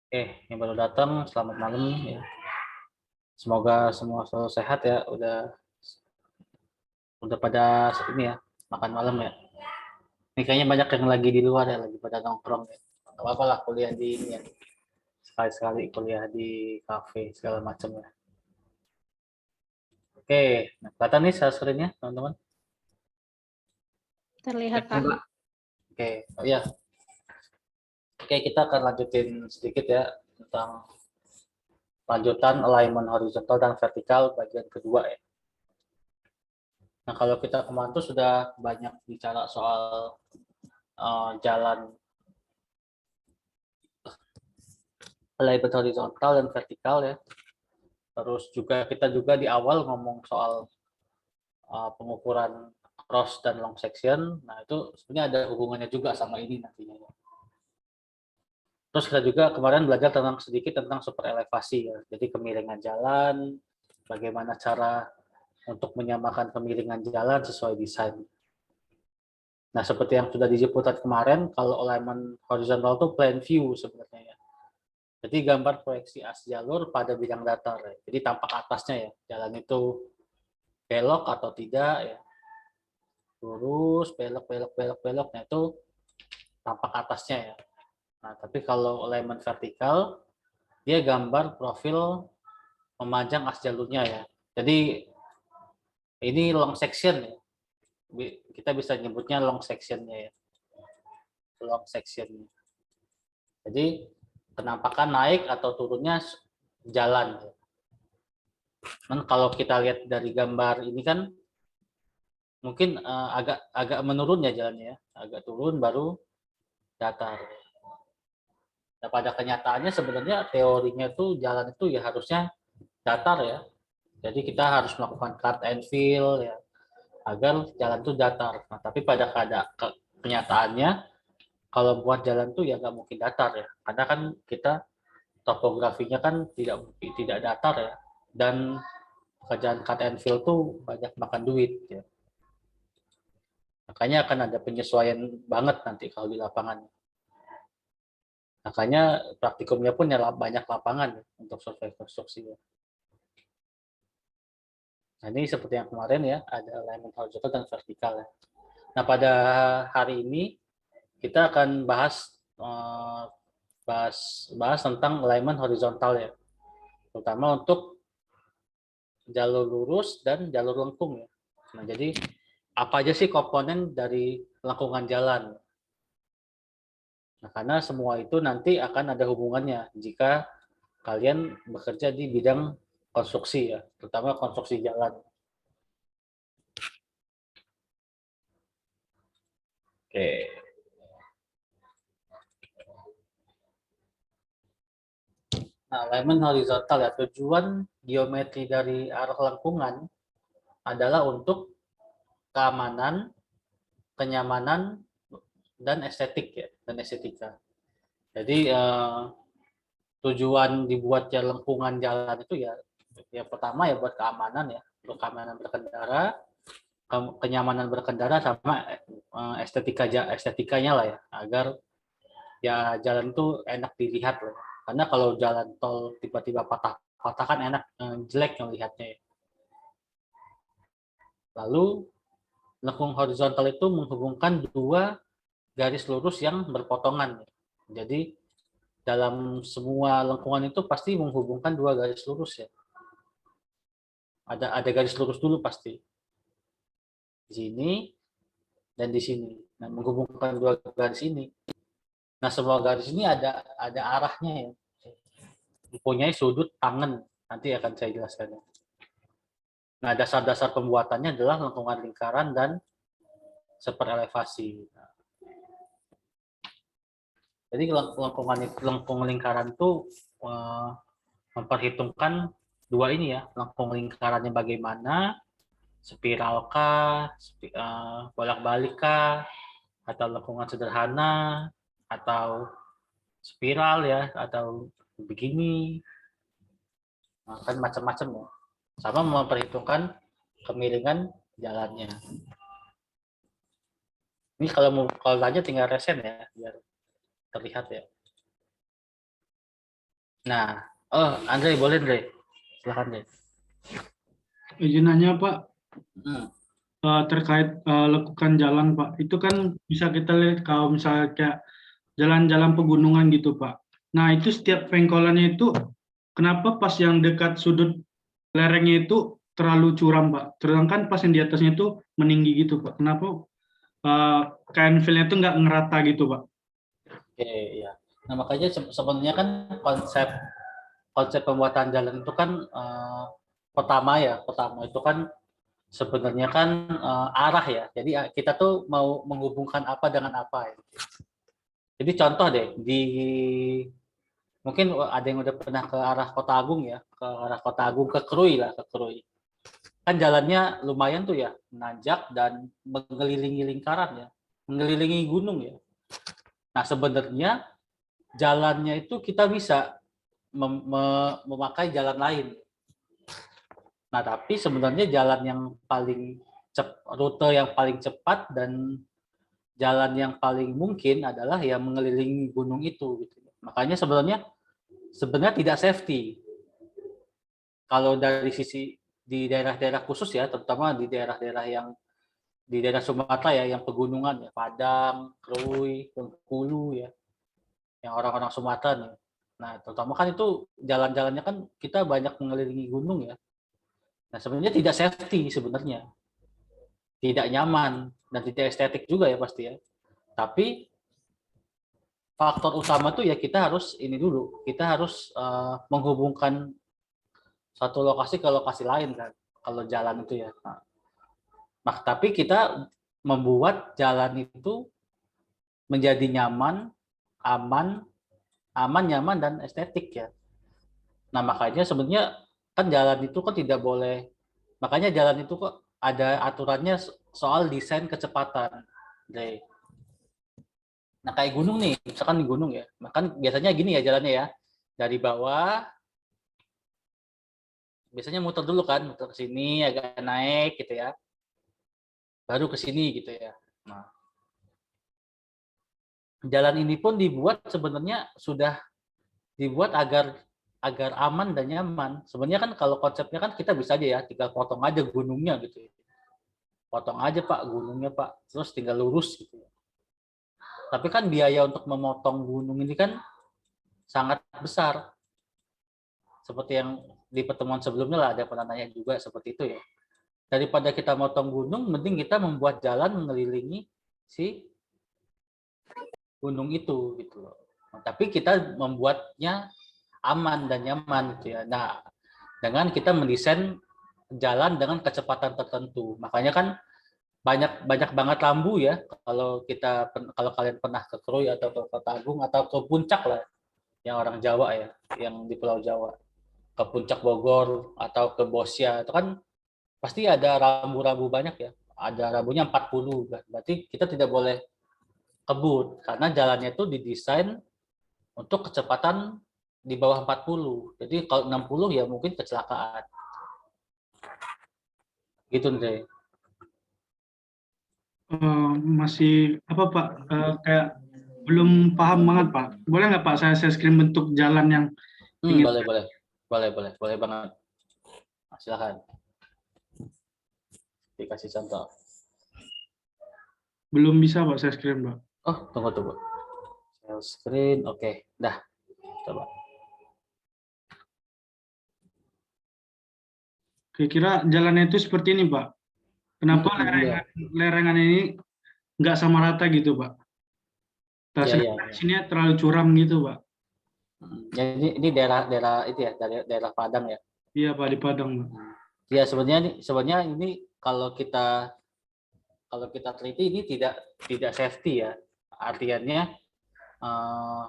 Oke, yang baru datang, selamat malam ya. Semoga semua selalu sehat ya. Udah pada ini ya, makan malam ya. Ini kayaknya banyak yang lagi di luar ya, lagi pada nongkrong ya. Gak apa-apa lah kuliah di ini ya. Sekali-sekali kuliah di kafe segala macam ya. Oke, nah, kelihatan nih saya screen-nya, teman-teman. Terlihat, Pak. Oke, oh iya. Oke, kita akan lanjutin sedikit ya tentang lanjutan alignment horizontal dan vertikal bagian kedua ya. Nah, kalau kita kemarin tuh sudah banyak bicara soal jalan alignment horizontal dan vertikal ya. Terus juga kita juga di awal ngomong soal pengukuran cross dan long section. Nah, itu sebenarnya ada hubungannya juga sama ini nantinya. Terus kita juga kemarin belajar tentang sedikit tentang super elevasi ya. Jadi kemiringan jalan, bagaimana cara untuk menyamakan kemiringan jalan sesuai desain. Nah, seperti yang sudah disebutkan kemarin, kalau alignment horizontal itu plan view sebenarnya ya. Jadi gambar proyeksi as jalur pada bidang datar ya. Jadi tampak atasnya ya, jalan itu belok atau tidak ya, lurus, belok, belok, belok, belok, nah itu tampak atasnya ya. Nah, tapi kalau alignment vertikal, dia gambar profil memanjang as jalurnya ya. Jadi ini long section ya. Kita bisa nyebutnya long sectionnya ya. Long section. Jadi penampakan naik atau turunnya jalan. Dan kalau kita lihat dari gambar ini kan mungkin agak agak menurun ya jalannya ya. Agak turun baru datar. Nah, pada kenyataannya sebenarnya teorinya tuh jalan itu ya harusnya datar ya. Jadi kita harus melakukan cut and fill ya agar jalan itu datar. Nah, tapi pada kenyataannya kalau buat jalan tuh ya nggak mungkin datar ya. Karena kan kita topografinya kan tidak datar ya. Dan pekerjaan cut and fill tuh banyak makan duit ya. Makanya akan ada penyesuaian banget nanti kalau di lapangan. Makanya praktikumnya pun ya banyak lapangan ya, untuk survei konstruksi ya. Nah, ini seperti yang kemarin ya, ada alignment horizontal dan vertikal ya. Nah, pada hari ini kita akan eh, bahas bahas tentang alignment horizontal ya, terutama untuk jalur lurus dan jalur lengkung ya. Nah, jadi apa aja sih komponen dari lengkungan jalan? Nah, karena semua itu nanti akan ada hubungannya jika kalian bekerja di bidang konstruksi ya, terutama konstruksi jalan. Oke. Nah, alignment horizontal ya, tujuan geometri dari arah lengkungan adalah untuk keamanan, kenyamanan, dan estetik ya, dan estetika. Jadi tujuan dibuatnya lengkungan jalan itu ya, yang pertama ya buat keamanan ya, untuk keamanan berkendara, kenyamanan berkendara sama estetikanya lah ya, agar ya jalan itu enak dilihat loh. Karena kalau jalan tol tiba-tiba patah kan enak, jelek melihatnya ya. Lalu lengkung horizontal itu menghubungkan dua garis lurus yang berpotongan. Jadi dalam semua lengkungan itu pasti menghubungkan dua garis lurus ya. Ada garis lurus dulu pasti di sini dan di sini. Nah, menghubungkan dua garis ini. Nah, semua garis ini ada arahnya ya. Mempunyai sudut tangan. Nanti akan saya jelaskan. Nah, dasar-dasar pembuatannya adalah lengkungan lingkaran dan superelevasi. Nah, jadi lengkung lingkaran itu eh, memperhitungkan dua ini ya, lengkung lingkarannya bagaimana, spiral kah, bolak-balik kah, atau lengkungan sederhana, atau spiral ya, atau begini, nah, kan macam-macam ya. Sama memperhitungkan kemiringan jalannya. Ini kalau tanya tinggal resen ya, biar terlihat ya. Nah, oh Andre boleh Andre, silakan Andre. Izin nanya Pak, Hmm. terkait lekukan jalan Pak. Itu kan bisa kita lihat kalau misalnya kayak jalan-jalan pegunungan gitu Pak. Nah itu setiap pengkolannya itu kenapa pas yang dekat sudut lerengnya itu terlalu curam Pak. Sedangkan pas yang di atasnya itu meninggi gitu Pak. Kenapa kain fillnya itu nggak ngerata gitu Pak? Oke, ya. Nah makanya sebenarnya kan konsep konsep pembuatan jalan itu kan pertama itu kan sebenarnya kan arah ya. Jadi kita tuh mau menghubungkan apa dengan apa. Ya. Jadi contoh deh di mungkin ada yang udah pernah ke arah Kota Agung ya, ke arah Kota Agung ke Krui lah, ke Krui. Kan jalannya lumayan tuh ya, menanjak dan mengelilingi lingkaran ya, mengelilingi gunung ya. Nah sebenarnya jalannya itu kita bisa memakai jalan lain. Nah tapi sebenarnya jalan yang paling rute yang paling cepat dan jalan yang paling mungkin adalah yang mengelilingi gunung itu. Gitu. Makanya sebenarnya tidak safety. Kalau dari sisi di daerah-daerah khusus ya, terutama di daerah-daerah yang di daerah Sumatera ya, yang pegunungan ya, Padang, Krui, Bengkulu ya, yang orang-orang Sumatera nih. Nah, terutama kan itu jalan-jalannya kan kita banyak mengelilingi gunung ya. Nah, sebenarnya tidak safety sebenarnya, tidak nyaman dan tidak estetik juga ya pasti ya. Tapi faktor utama tuh ya kita harus ini dulu, kita harus menghubungkan satu lokasi ke lokasi lain kan, kalau jalan itu ya. Nah, tapi kita membuat jalan itu menjadi nyaman, aman, nyaman dan estetik ya. Nah makanya sebenarnya kan jalan itu kan tidak boleh, makanya jalan itu kok ada aturannya soal desain kecepatan. Nah kayak gunung nih, misalkan di gunung ya, makan biasanya gini ya jalannya ya, dari bawah biasanya muter dulu kan, muter ke sini agak naik gitu ya, baru ke sini gitu ya. Nah jalan ini pun dibuat sebenarnya sudah dibuat agar agar aman dan nyaman. Sebenarnya kan kalau konsepnya kan kita bisa aja ya, tinggal potong aja gunungnya gitu. Potong aja Pak gunungnya Pak, terus tinggal lurus gitu. Tapi kan biaya untuk memotong gunung ini kan sangat besar. Seperti yang di pertemuan sebelumnya lah ada yang pernah nanya juga seperti itu ya. Daripada kita motong gunung, mending kita membuat jalan mengelilingi si gunung itu gitu loh. Nah, tapi kita membuatnya aman dan nyaman gitu ya. Nah, dengan kita mendesain jalan dengan kecepatan tertentu. Makanya kan banyak banyak banget lampu ya. Kalau kalian pernah ke Krui atau ke Kota Agung atau ke Puncak lah, yang orang Jawa ya, yang di Pulau Jawa, ke Puncak Bogor atau ke Bosya itu kan pasti ada rambu-rambu banyak ya. Ada rambunya 40, berarti kita tidak boleh kebut karena jalannya itu didesain untuk kecepatan di bawah 40. Jadi kalau 60 ya mungkin kecelakaan. Gitu Andre. Masih apa Pak? Kayak belum paham banget Pak. Boleh nggak Pak saya screen bentuk jalan yang ingin? Boleh boleh. Boleh banget. Nah, silakan dikasih contoh. Belum bisa Pak saya screen Pak. Oh, tunggu. Share screen. Oke, dah. Coba. Kira-kira jalannya itu seperti ini Pak. Kenapa Iya. lerengan ini nggak sama rata gitu Pak? Nah, Iya, iya, sedangkan iya. sini terlalu curam gitu Pak. Ya, ini daerah itu ya, daerah Padang ya. Iya Pak di Padang Pak. Ya, sebenarnya ini kalau kita teliti ini tidak safety ya. Artinya eh,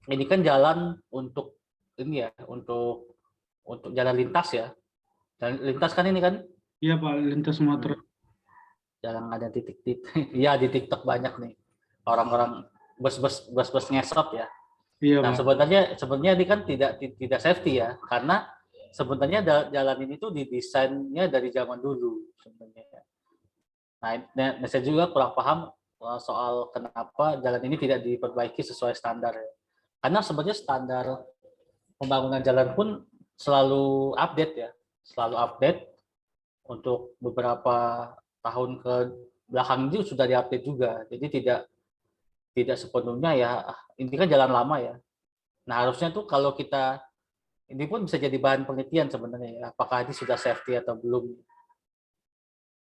ini kan jalan untuk ini ya, untuk jalan lintas ya. Dan lintas kan ini kan Iya Pak lintas Sumatera. jarang ada titik-titik. Iya di TikTok banyak nih orang-orang bus ngesot ya. Iya Nah Pak. sebenarnya ini kan tidak safety ya, karena sebenarnya jalan ini tuh didesainnya dari zaman dulu sebenarnya. Nah, saya juga kurang paham soal kenapa jalan ini tidak diperbaiki sesuai standar ya. Karena sebenarnya standar pembangunan jalan pun selalu update ya, selalu update. Untuk beberapa tahun ke belakang itu sudah diupdate juga. Jadi tidak sepenuhnya ya, ini kan jalan lama ya. Nah, harusnya tuh kalau kita, ini pun bisa jadi bahan penelitian sebenarnya ya, apakah ini sudah safety atau belum.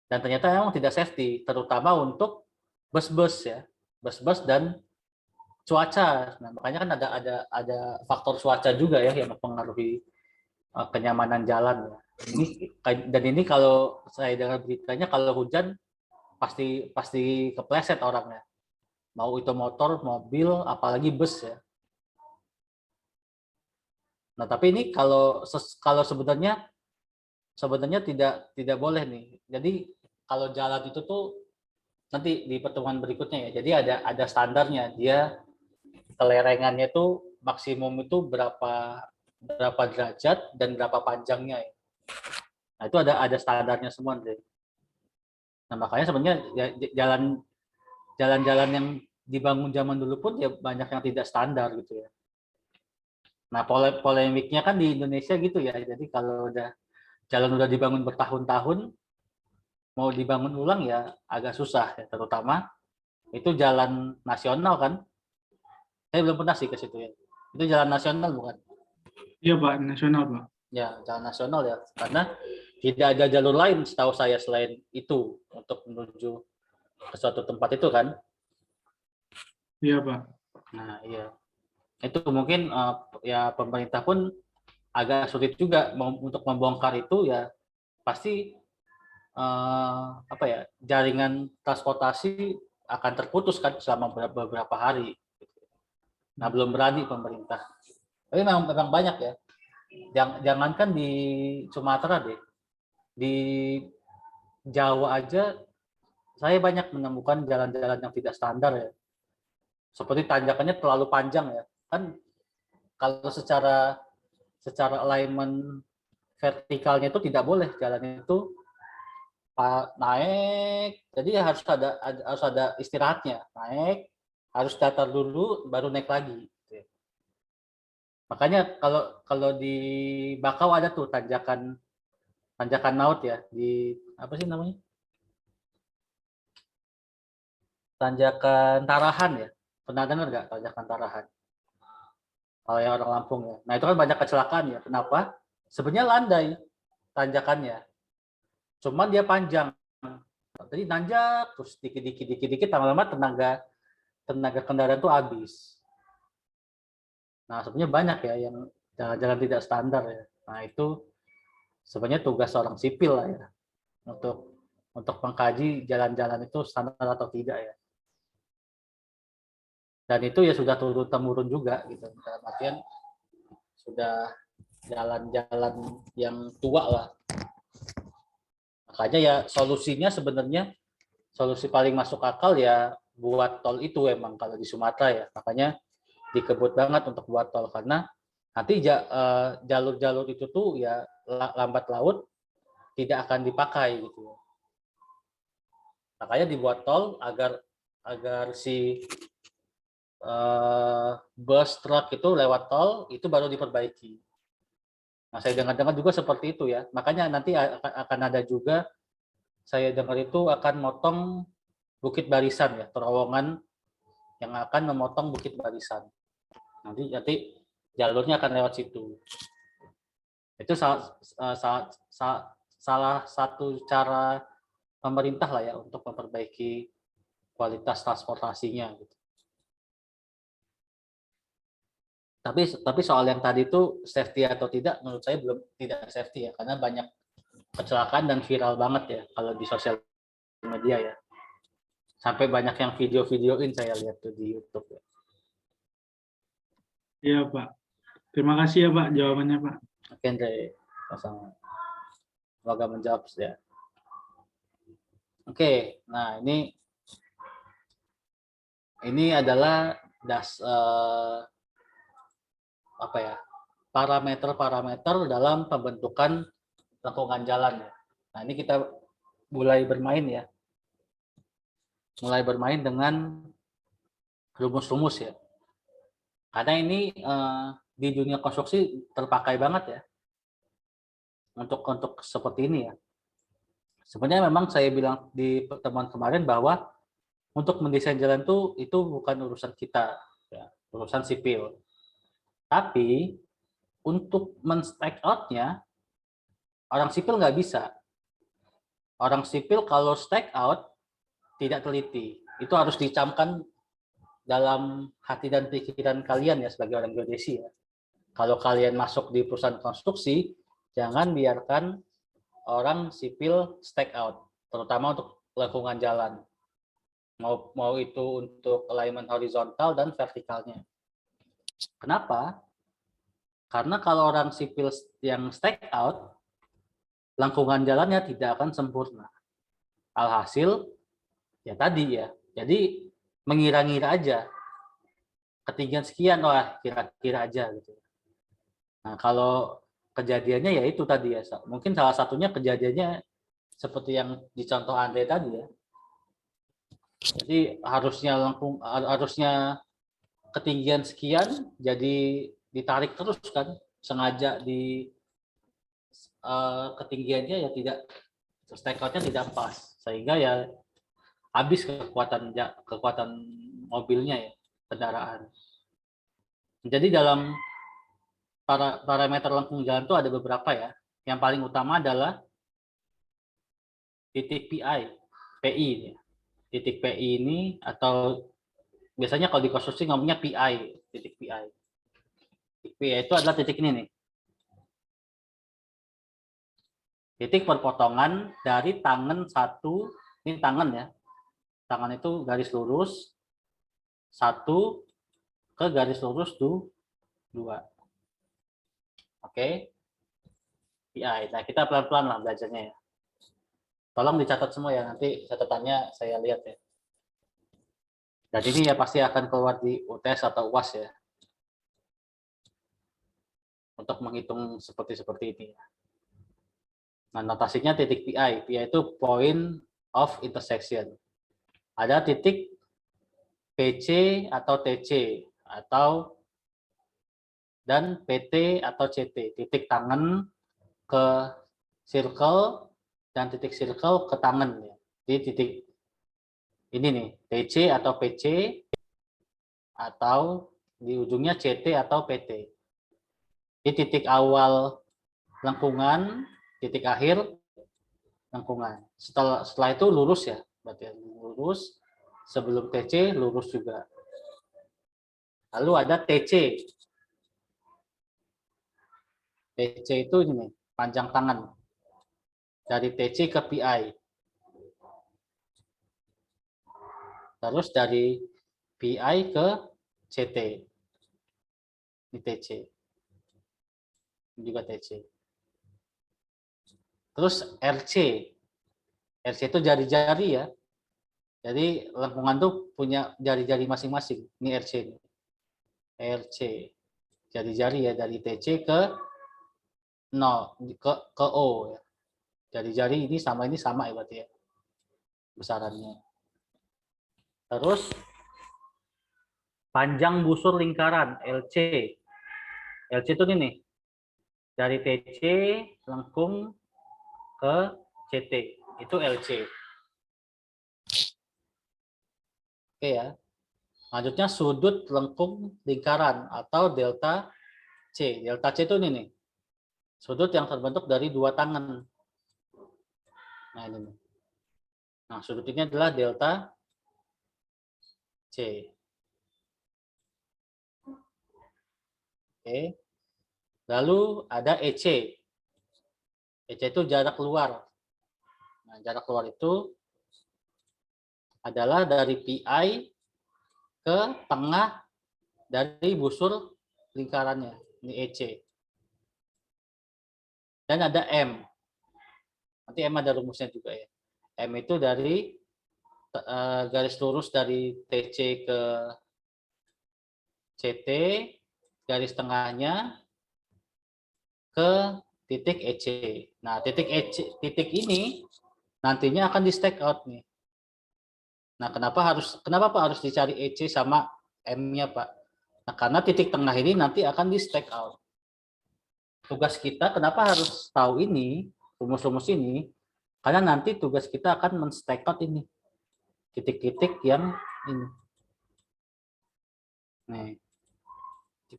Dan ternyata memang tidak safety, terutama untuk bus-bus ya, bus-bus dan cuaca. Nah, makanya kan ada faktor cuaca juga ya yang mempengaruhi kenyamanan jalan. Dan ini kalau saya dengar beritanya, kalau hujan pasti kepleset orangnya. Mau itu motor, mobil, apalagi bus ya. Nah, tapi ini kalau sebenarnya tidak boleh nih. Jadi kalau jalan itu tuh nanti di pertemuan berikutnya ya. Jadi ada standarnya. Dia kelerengannya tuh maksimum itu berapa derajat dan berapa panjangnya ya. Nah, itu ada standarnya semua nih. Nah, makanya sebenarnya ya, jalan-jalan yang dibangun zaman dulu pun ya banyak yang tidak standar gitu ya. Nah, polemiknya kan di Indonesia gitu ya. Jadi kalau jalan udah dibangun bertahun-tahun, mau dibangun ulang ya agak susah ya. Terutama itu jalan nasional kan. Saya belum pernah sih ke situ ya. Itu jalan nasional bukan? Iya Pak, nasional Pak. Ya, jalan nasional ya. Karena tidak ada jalur lain setahu saya selain itu untuk menuju ke suatu tempat itu kan. Iya Pak. Nah, iya. Itu mungkin ya pemerintah pun agak sulit juga untuk membongkar itu ya, pasti apa ya, jaringan transportasi akan terputus kan selama beberapa hari. Nah, belum berani pemerintah. Tapi memang banyak ya. Jangankan di Sumatera deh, di Jawa aja saya banyak menemukan jalan-jalan yang tidak standar ya. Seperti tanjakannya terlalu panjang ya. Kan kalau secara alignment vertikalnya itu tidak boleh jalan itu naik, jadi harus ada istirahatnya, naik, harus datar dulu baru naik lagi. Makanya kalau di Bakau ada tuh tanjakan laut ya, di apa sih namanya, tanjakan Tarahan ya, pernah dengar nggak tanjakan Tarahan? Kalau yang orang Lampung ya, nah itu kan banyak kecelakaan ya. Kenapa? Sebenarnya landai tanjakannya, cuman dia panjang. Jadi nanjak terus dikit lama-lama tenaga kendaraan tuh habis. Nah, sebenarnya banyak ya yang jalan-jalan tidak standar ya. Nah, itu sebenarnya tugas seorang sipil lah ya untuk mengkaji jalan-jalan itu standar atau tidak ya. Dan itu ya sudah turun temurun juga gitu. Dalam artian sudah jalan-jalan yang tua lah. Makanya ya solusinya sebenarnya solusi paling masuk akal ya buat tol itu emang kalau di Sumatera ya. Makanya dikebut banget untuk buat tol karena nanti jalur-jalur itu tuh ya lambat laut tidak akan dipakai gitu. Makanya dibuat tol agar si bus truk itu lewat tol itu baru diperbaiki. Nah, saya dengar-dengar juga seperti itu ya. Makanya nanti akan ada juga saya dengar itu akan motong Bukit Barisan ya, terowongan yang akan memotong Bukit Barisan. Nanti jalurnya akan lewat situ. Itu salah satu cara pemerintah lah ya untuk memperbaiki kualitas transportasinya. Gitu. Tapi soal yang tadi itu safety atau tidak, menurut saya belum tidak safety ya, karena banyak kecelakaan dan viral banget ya kalau di sosial media ya. Sampai banyak yang video-videoin saya lihat tuh di YouTube ya. Iya Pak. Terima kasih ya Pak jawabannya Pak. Oke, Andre, sama. Semoga menjawab ya. Oke, nah ini adalah apa ya, parameter-parameter dalam pembentukan lengkungan jalan ya. Nah, ini kita mulai bermain ya. Mulai bermain dengan rumus-rumus ya. Karena ini di dunia konstruksi terpakai banget ya untuk seperti ini ya. Sebenarnya memang saya bilang di pertemuan kemarin bahwa untuk mendesain jalan itu bukan urusan kita, ya, urusan sipil. Tapi untuk men-stack out-nya orang sipil nggak bisa. Orang sipil kalau stack out tidak teliti. Itu harus dicamkan dalam hati dan pikiran kalian ya sebagai orang geodesi ya. Kalau kalian masuk di perusahaan konstruksi, jangan biarkan orang sipil stack out, terutama untuk lengkungan jalan. Mau itu untuk alignment horizontal dan vertikalnya. Kenapa? Karena kalau orang sipil yang stack out, lengkungan jalannya tidak akan sempurna. Alhasil, ya tadi ya, jadi mengira-ngira aja. Ketinggian sekian, wah kira-kira aja gitu. Nah, kalau kejadiannya ya itu tadi ya, mungkin salah satunya kejadiannya seperti yang di contoh Andre tadi ya. Jadi harusnya ketinggian sekian, jadi ditarik terus kan, sengaja di ketinggiannya ya tidak, stack out-nya tidak pas, sehingga ya habis kekuatan mobilnya ya, kendaraan. Jadi dalam parameter lengkung jalan itu ada beberapa ya. Yang paling utama adalah titik PI. Ya. Titik PI ini atau biasanya kalau di konstruksi ngomongnya PI, titik PI. Titik PI itu adalah titik ini nih. Titik perpotongan dari tangan satu, ini tangan ya. Tangan itu garis lurus, satu ke garis lurus 2. Oke. PI. Nah, kita pelan-pelan lah belajarnya ya. Tolong dicatat semua ya, nanti catatannya saya lihat ya. Dan ini ya pasti akan keluar di UTS atau UAS ya. Untuk menghitung seperti ini. Nah, notasinya titik PI. PI itu point of intersection. Ada titik PC atau TC atau dan PT atau CT. Titik tangan ke circle dan titik circle ke tangan ya. Di titik ini nih, TC atau PC atau di ujungnya CT atau PT. Di titik awal lengkungan, titik akhir lengkungan. Setelah itu lurus ya, berarti lurus. Sebelum TC lurus juga. Lalu ada TC. TC itu ini panjang tangan dari TC ke PI. Terus dari PI ke CT. Ini TC. Ini juga TC. Terus RC. RC itu jari-jari ya. Jadi lengkungan tuh punya jari-jari masing-masing. Ini RC. RC. Jari-jari ya dari TC ke 0 ke O ya. Jari-jari ini sama ya berarti ya. Besarannya. Terus panjang busur lingkaran LC. LC itu ini dari TC lengkung ke CT. Itu LC. Oke ya. Lanjutnya sudut lengkung lingkaran atau delta C. Delta C itu ini nih. Sudut yang terbentuk dari 2 tangan. Nah ini nih. Nah sudut ini adalah delta C. Oke. Lalu ada EC. EC itu jarak keluar. Nah, jarak keluar itu adalah dari PI ke tengah dari busur lingkarannya. Ini EC. Dan ada M. Nanti M ada rumusnya juga ya. M itu dari garis lurus dari TC ke CT, garis tengahnya ke titik EC. Nah, titik ini nantinya akan di stack out nih. Nah, kenapa Pak harus dicari EC sama M-nya, Pak? Nah, karena titik tengah ini nanti akan di stack out. Tugas kita kenapa harus tahu ini, rumus-rumus ini? Karena nanti tugas kita akan men-stack out ini. Titik-titik yang ini. Nih.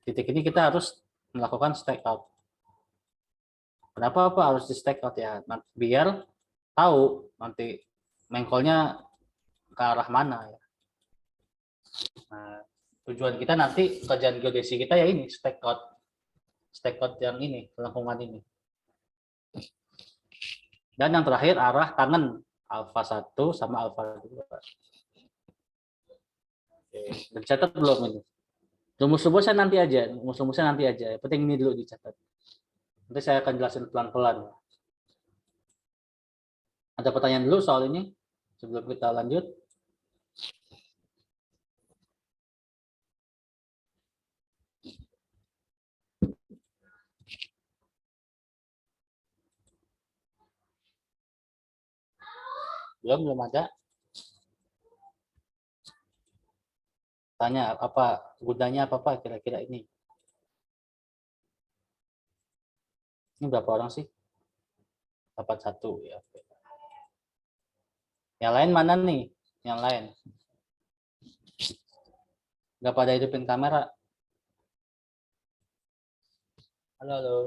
Titik ini kita harus melakukan stack out. Kenapa harus di stack out ya? Biar tahu nanti mengkolnya ke arah mana ya. Nah, tujuan kita nanti kerjaan geodesi kita ya ini stack out yang ini, lengkungan ini. Dan yang terakhir arah tangan alfa 1 sama alfa 2. Oke, dicatat belum ini? Rumus-rumusnya nanti aja, Yang penting ini dulu dicatat. Nanti saya akan jelasin pelan-pelan. Ada pertanyaan dulu soal ini sebelum kita lanjut? Belum ada. Tanya apa gunanya apa kira-kira ini? Ini berapa orang sih? Dapat 1 ya. Yang lain mana nih? Yang lain? Nggak pada hidupin kamera. Halo, halo.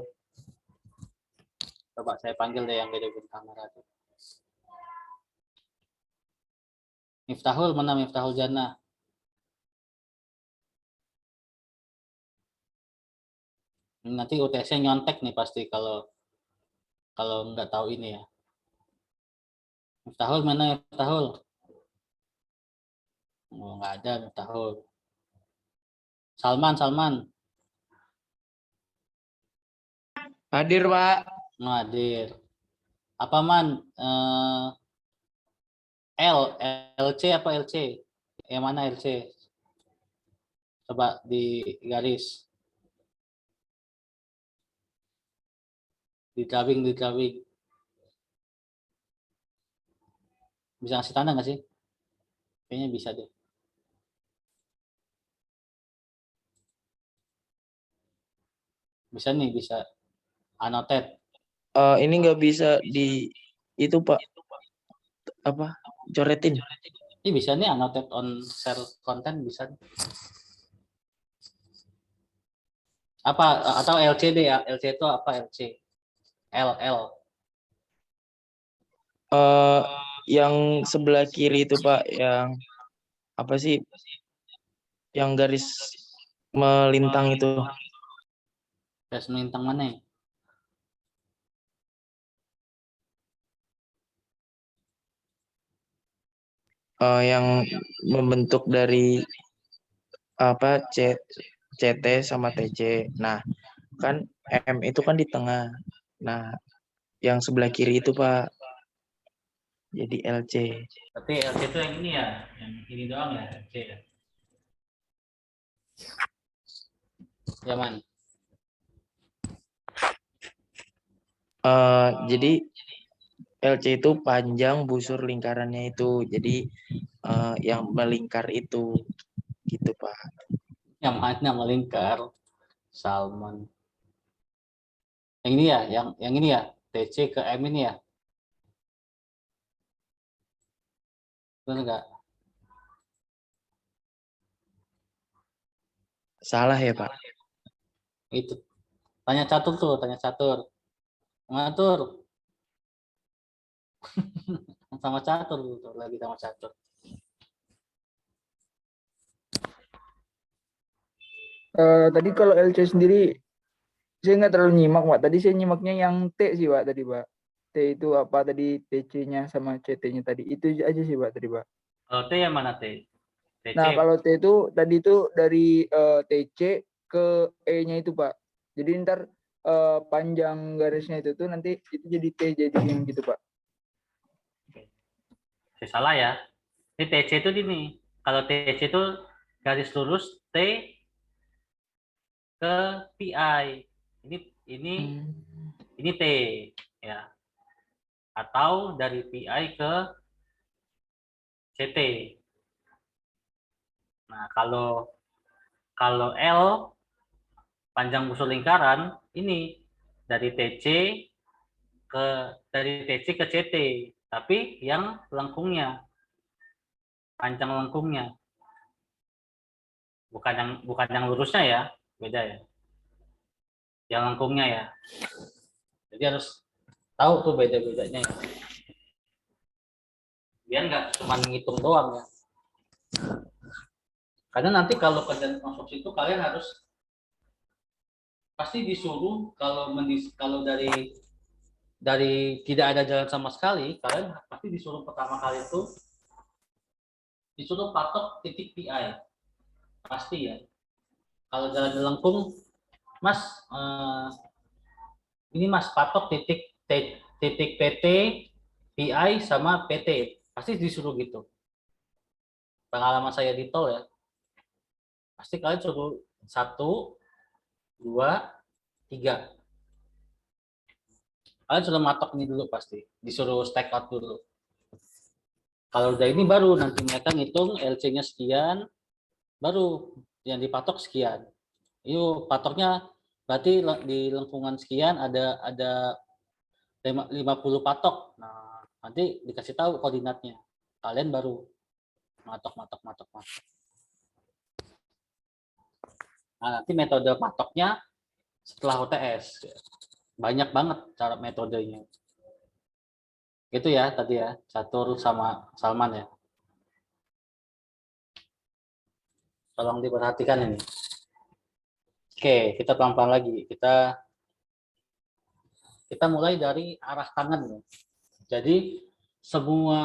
Coba saya panggil deh yang hidupin kamera tuh. Miftahul, mana Miftahul Jannah? Nanti UTS-nya nyontek nih pasti kalau nggak tahu ini ya. Miftahul mana Miftahul? Oh, nggak ada Miftahul. Salman. Hadir, Pak. Oh, hadir. Apa man? LC apa LC? Yang mana LC? Coba di garis. Di drawing. Bisa ngasih tanda nggak sih? Kayaknya bisa deh. Bisa nih, bisa annotate. Ini nggak bisa di itu, Pak. Apa? Coretin. Ini bisa nih annotate on share content bisa. Apa atau LCD ya? LC itu apa LC? LL. Yang sebelah kiri itu, Pak, yang apa sih? Yang garis melintang itu. Garis melintang mana ya? Yang membentuk dari apa CT sama TC. Nah, kan M itu kan di tengah. Nah, yang sebelah kiri itu, Pak, jadi LC. Tapi LC itu yang ini ya, yang ini doang ya LC ya. Zaman. Jadi LC itu panjang busur lingkarannya itu. Jadi yang melingkar itu gitu, Pak. Yang mana melingkar? Salmon. Yang ini ya, yang ini ya, TC ke M ini ya. Benar nggak? Salah ya, Pak? Itu. Tanya catur. Ngatur. Sama catur tuh, lagi sama catur. Tadi kalau LC sendiri saya nggak terlalu nyimak, Pak. Tadi saya nyimaknya yang T sih, Pak, tadi, Pak. T itu apa tadi, TC-nya sama CT-nya tadi. Itu aja sih, Pak, tadi, Pak. Kalau T yang mana T? TC. Nah, kalau T itu tadi itu dari TC ke E-nya itu, Pak. Jadi ntar panjang garisnya itu tuh nanti itu jadi T jadi yang gitu, Pak. Saya salah ya. Ini TC itu ini. Kalau TC itu garis lurus T ke PI. Ini T ya. Atau dari PI ke CT. Nah, kalau Kalau L panjang busur lingkaran ini dari TC ke CT, tapi yang lengkungnya, panjang lengkungnya, bukan yang lurusnya ya, beda ya. Yang lengkungnya ya. Jadi harus tahu tuh beda-bedanya ya. Biar nggak cuma ngitung doang ya. Karena nanti kalau kerjaan konstruksi itu kalian harus pasti disuruh kalau dari tidak ada jalan sama sekali, kalian pasti disuruh pertama kali itu disuruh patok titik PI. Pasti ya. Kalau jalan lengkung, Mas, ini Mas patok titik PT, PI sama PT. Pasti disuruh gitu. Pengalaman saya di tol ya. Pasti kalian suruh 1, 2, 3. Kalian sudah matok ini dulu pasti. Disuruh stack out dulu. Kalau udah ini baru nanti mereka ngitung LC-nya sekian, baru yang dipatok sekian. Yuk patoknya berarti di lengkungan sekian ada 50 patok. Nah, nanti dikasih tahu koordinatnya. Kalian baru matok. Nah, nanti metode patoknya setelah UTS. Banyak banget cara metodenya. Gitu ya tadi ya, Catur sama Salman ya. Tolong diperhatikan ini. Oke, kita pelan-pelan lagi. Kita mulai dari arah tangan ya. Jadi semua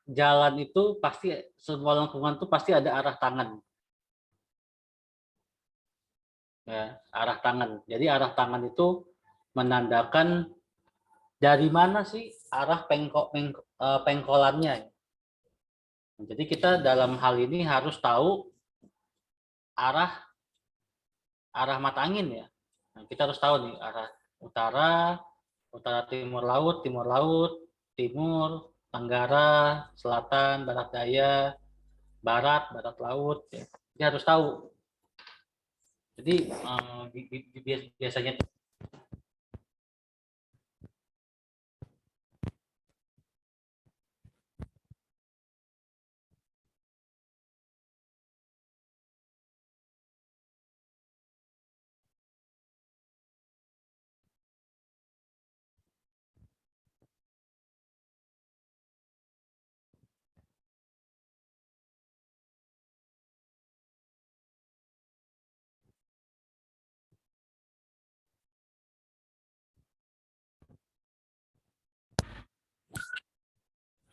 jalan itu pasti, semua lengkungan itu pasti ada arah tangan. Ya, arah tangan. Jadi arah tangan itu menandakan dari mana sih arah pengkolannya. Jadi kita dalam hal ini harus tahu arah mata angin ya. Nah, kita harus tahu nih arah utara timur laut, timur, tenggara, selatan, barat daya, barat laut ya. Dia harus tahu. Jadi biasanya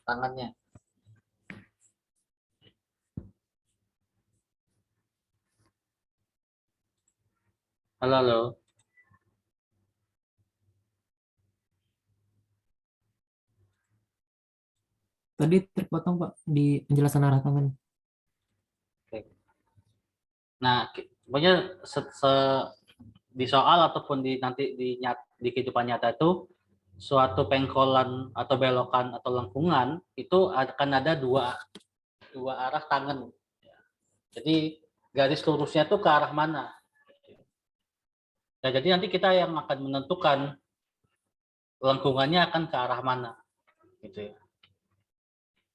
tangannya. Halo. Tadi terpotong Pak di penjelasan arah tangan. Nah, pokoknya di soal ataupun nanti di kehidupan nyata itu suatu pengkolan atau belokan atau lengkungan itu akan ada dua arah tangan. Jadi garis lurusnya tuh ke arah mana? Nah, jadi nanti kita yang akan menentukan lengkungannya akan ke arah mana, gitu ya.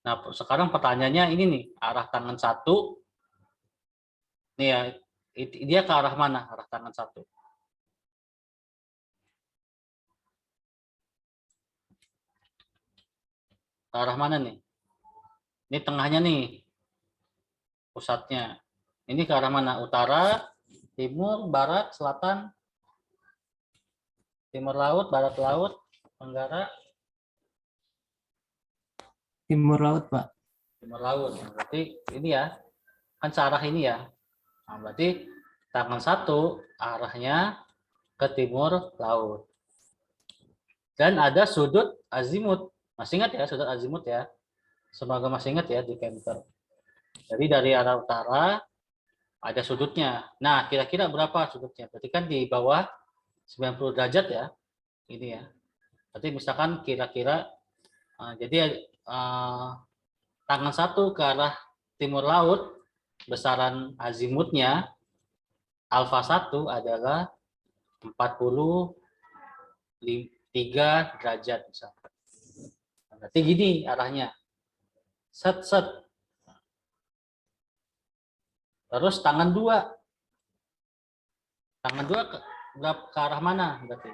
Nah, sekarang pertanyaannya ini nih, arah tangan satu, nih ya, dia ke arah mana arah tangan satu? Ke arah mana nih? Ini tengahnya nih, pusatnya. Ini ke arah mana? Utara, timur, barat, selatan, timur laut, barat laut, tenggara. Timur laut Pak. Timur laut. Nah, berarti ini ya, kan searah ini ya. Nah, berarti tangan satu arahnya ke timur laut. Dan ada sudut azimut. Masih ingat ya sudut azimut ya? Semoga masih ingat ya di Kemper. Jadi dari arah utara ada sudutnya. Nah, kira-kira berapa sudutnya? Berarti kan di bawah 90 derajat ya. Ini ya. Berarti misalkan kira-kira jadi tangan satu ke arah timur laut, besaran azimutnya alfa 1 adalah 43 derajat misalkan. Berarti gini arahnya. Set set. Terus tangan 2. Tangan 2 ke arah mana berarti?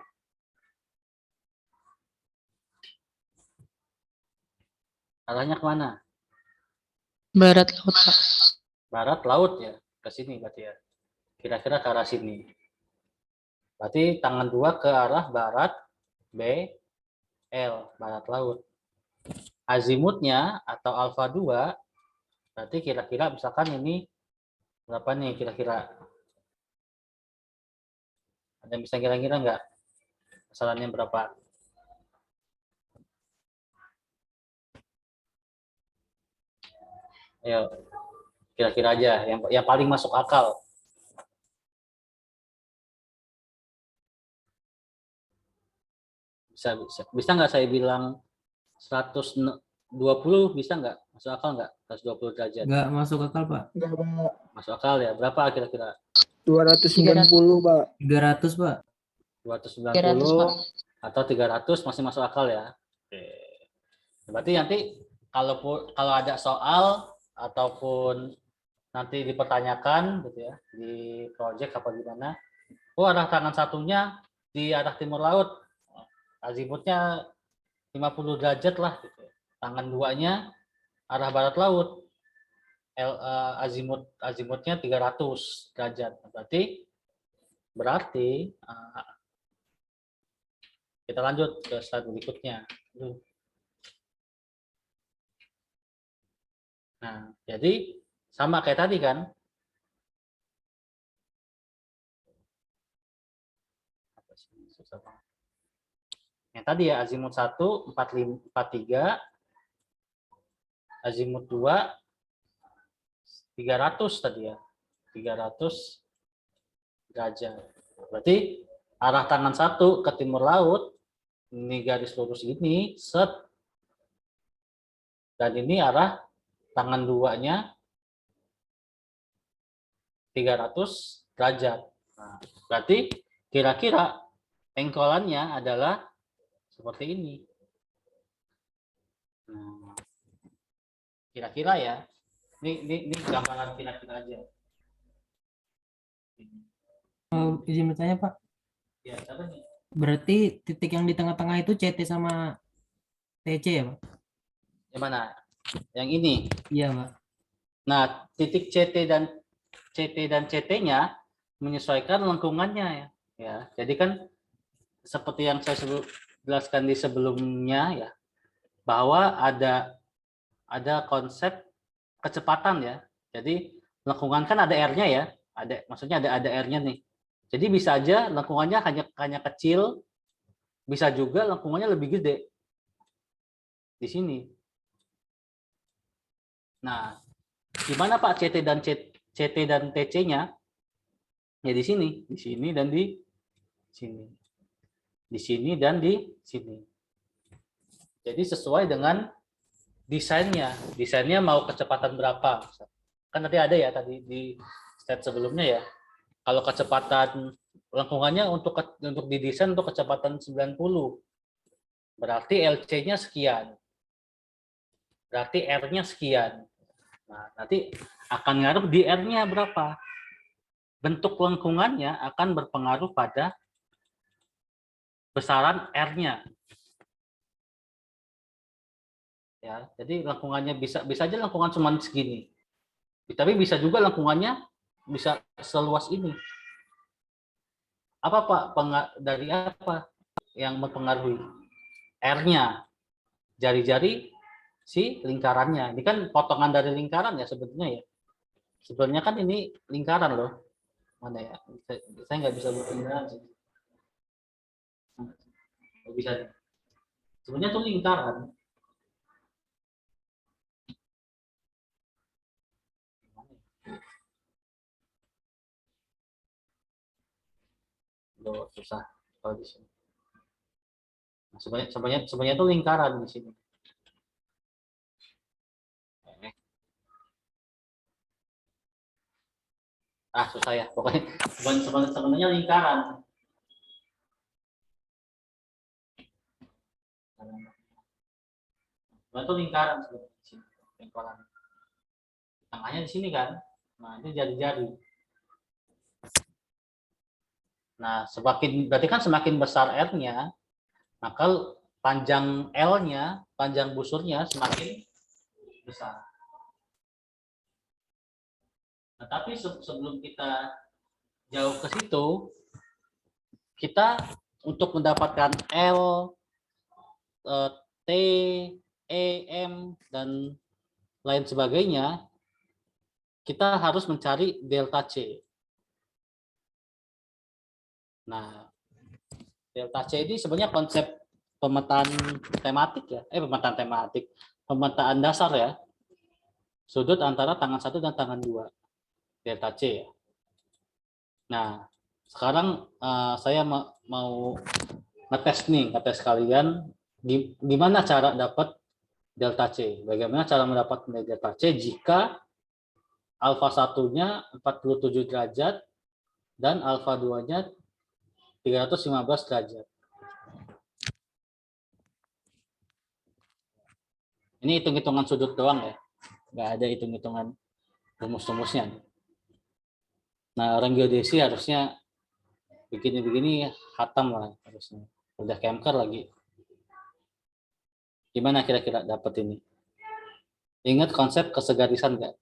Arahnya kemana? Barat laut, Pak. Barat laut ya, ke sini berarti ya. Kira-kira ke arah sini. Berarti tangan 2 ke arah barat BL, barat laut. Azimutnya atau alfa 2 berarti kira-kira misalkan ini berapa nih kira-kira? Ada yang bisa kira-kira nggak? Besarannya berapa? Ayo, kira-kira aja yang paling masuk akal. Bisa nggak saya bilang 120 bisa nggak? Masuk akal nggak? 120 derajat. Nggak masuk akal, Pak. Enggak, Pak. Masuk akal ya. Berapa kira-kira? 290, Pak. 300, Pak. 300, 290 Pak. atau 300 masih masuk akal ya. Oke. Berarti nanti kalau ada soal ataupun nanti dipertanyakan gitu ya di project apa gimana, arah tangan satunya di arah timur laut, azimutnya 50 derajat lah gitu. Tangan 2-nya arah barat laut, azimutnya 300 derajat. Berarti kita lanjut ke slide berikutnya. Nah, jadi sama kayak tadi kan. Yang tadi ya azimut 1 43, azimut 2 300 tadi ya. 300 derajat. Berarti arah tangan 1 ke timur laut, ini garis lurus ini, set. Dan ini arah tangan 2-nya 300 derajat. Nah, berarti kira-kira pengkolannya adalah seperti ini. Nah, kira-kira ya. Ini gambaran kira-kira aja. Izin bertanya, Pak. Ya, apa nih? Berarti titik yang di tengah-tengah itu CT sama TC ya, Pak? Yang mana? Yang ini. Iya, Pak. Nah, titik CT dan CT-nya menyesuaikan lengkungannya ya. Ya, jadi kan seperti yang saya jelaskan di sebelumnya ya, bahwa ada konsep kecepatan ya. Jadi lengkungan kan ada R-nya ya, maksudnya ada R-nya nih. Jadi bisa aja lengkungannya hanya kecil, bisa juga lengkungannya lebih gede di sini. Nah, gimana Pak CT dan TC-nya? Ya di sini dan di sini. Di sini dan di sini. Jadi sesuai dengan desainnya. Desainnya mau kecepatan berapa? Kan nanti ada ya tadi di slide sebelumnya ya. Kalau kecepatan lengkungannya untuk didesain untuk kecepatan 90. Berarti LC-nya sekian. Berarti R-nya sekian. Nah, nanti akan ngaruh di R-nya berapa. Bentuk lengkungannya akan berpengaruh pada besaran R-nya. Ya, jadi lengkungannya bisa aja lengkungan cuma segini. Tapi bisa juga lengkungannya bisa seluas ini. Apa Pak? Dari apa yang mempengaruhi? R-nya. Jari-jari si lingkarannya. Ini kan potongan dari lingkaran ya sebetulnya ya. Sebenarnya kan ini lingkaran loh. Mana ya? Saya nggak bisa buat lingkaran sih. Nggak bisa. Sebenarnya itu lingkaran. Loh, susah kalau di sini. Nah, sebenarnya itu lingkaran di sini. susah ya. Pokoknya sebenarnya lingkaran. Itu lingkaran sebenarnya, pengkolan. Tengahnya di sini kan. Nah, ini jari-jari. Nah, berarti kan semakin besar R-nya, maka panjang L-nya, panjang busurnya semakin besar. Nah, tapi sebelum kita jauh ke situ, kita untuk mendapatkan L, T, E, M, dan lain sebagainya, kita harus mencari delta C. Nah, delta C ini sebenarnya konsep pemetaan tematik ya, pemetaan dasar ya, sudut antara tangan 1 dan tangan 2, delta C ya. Nah, sekarang saya mau ngetes kalian gimana cara dapat delta C. Bagaimana cara mendapatkan delta C jika alfa 1-nya 47 derajat dan alfa 2-nya 315 derajat. Ini hitung-hitungan sudut doang ya. Nggak ada hitung-hitungan rumus-rumusnya. Nah, orang geodesi harusnya begini-begini hatam lah harusnya. Udah kemker lagi. Gimana kira-kira dapat ini? Ingat konsep kesegarisan nggak?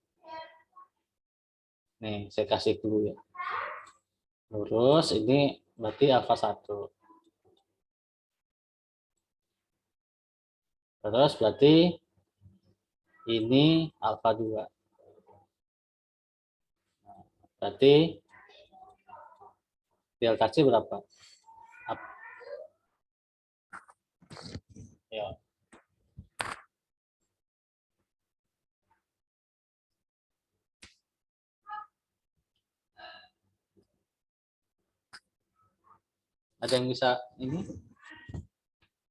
Nih, saya kasih dulu ya. Lurus, ini berarti alfa 1. Terus berarti ini alfa 2. Berarti delta C berapa? Ya. Ada yang bisa ini?